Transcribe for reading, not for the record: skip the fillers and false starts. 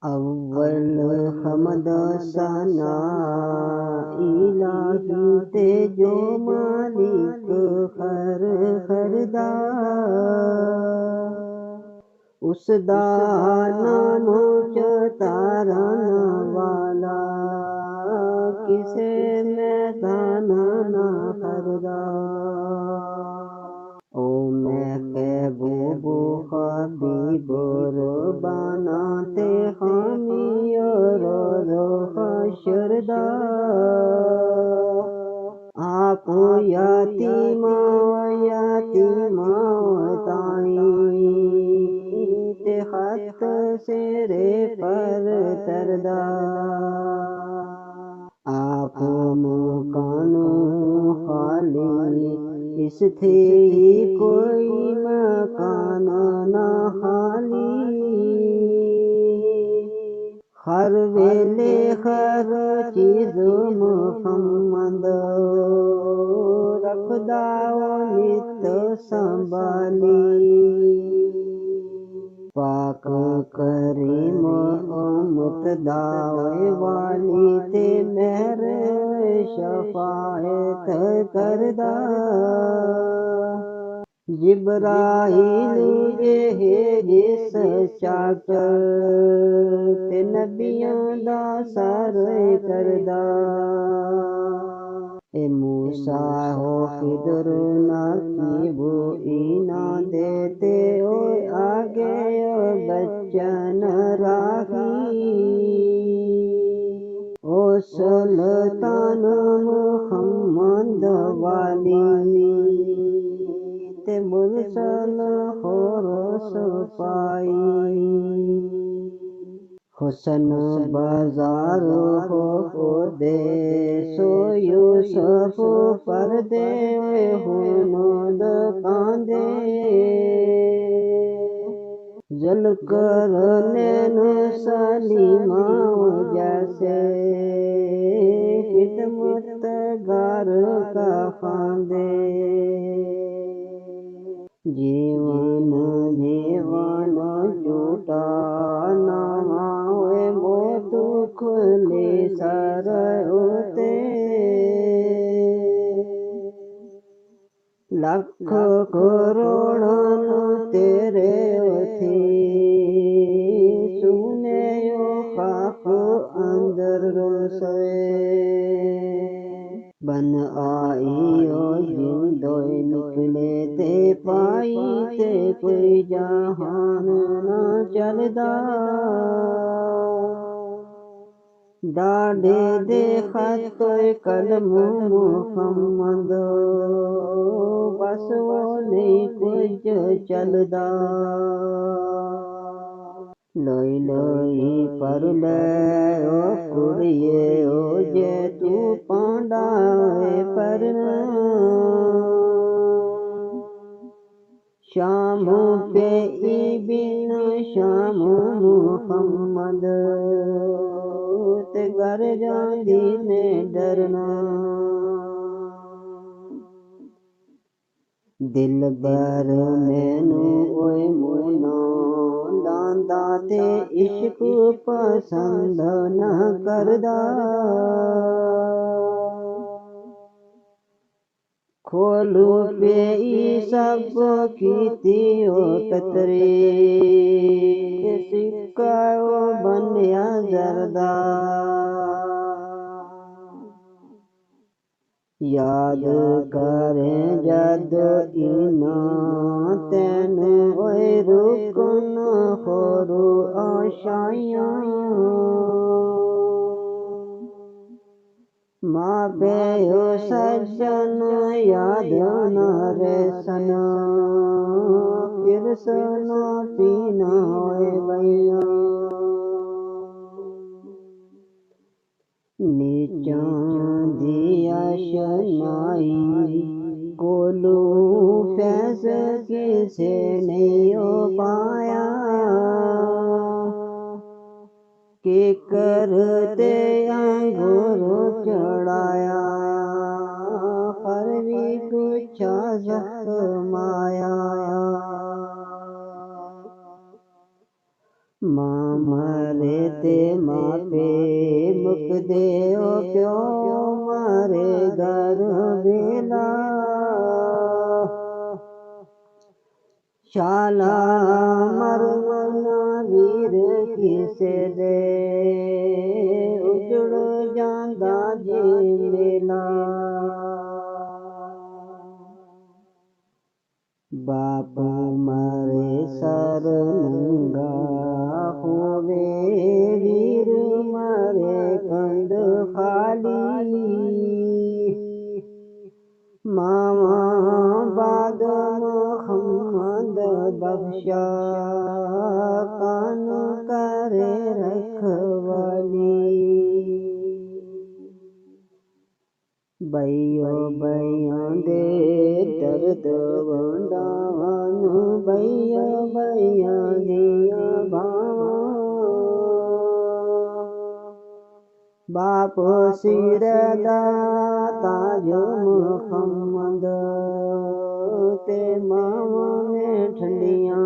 अव्वल हमद सना इलाही ते जो मालिक हर हरदा उस दा नाम चतारन वाला किसे मैदान ना हरदा। ओ महबूब हबीब रबाना ते हामी और हशरदा आप यतीमा ताई ते हत सेरे पर तरदा आप मुकानो खाली इस थे ही कोई मकान ना खाली हर वेले हर चीज मुहम्मद रखदा नित संभाली पाक करीम मुतदाए वाली ते मेहर शफायत करदा जिब्राइल ये जिस चाकर ते नबियां दा सर करदा ए मूसा हो खिदर नकीब इना देते ओ आगे ओ बच्चन राही ओ सुल्तान मुहम्मद वाली ते मुरसल होरस पाई हुसन बाजार हो दे सो यूसुफ पर्दे हुनद कांदे जल कर नैन सलीमा जैसे खिदमत गार का खांदे जीवन जीवन झूठा नामा हुए मौत खुले सर होते लख करोड़ तेरे थे सुने खाक अंदर रोसे बन आई जिंदोए निकले ते पाई ते कोई जहान ना चलदा डाढ़े दे खत कलम मुहम्मद बस वो नहीं कुछ चलदा लोई लोई पर ले ओ कुड़िए ओ जे तू पांडा पर शाम पे बिन शाम मुहम्मद ते घर जांदी ने डरना दिल बर मैनू ओए मुना दांदा ते इश्क पसंद न करदा खोलू पे सब कीती ओ कतरे सिक्का ओ बनया जरदा याद करें जद इना तैन ओए रुकन होरू आशाइयां माँ बेहो सज्जन याद न रेसन फिर सना पीना ओए भैया नीचां दिया शनाई कोलू फैस किसे नहीं हो पाया के करते अंगूर चढ़ाया पर भी कुछ जख्माया मां मरे ते मापे मुकदे ओ प्यो मारे घर वेला शाला मरवना वीर किसे दे उजड़ जांदा जी मेला बापू मरे सर नंगा होवे वीर मरे कंद खाली मामा बाद मोहम्मद बख्शा कान करे रखवाली बैयो बैया दे दर्द वंडान बैयो बैया दिया भावा बाप सिर दा ताज मुहम्मद ते मामा ने ठंडिया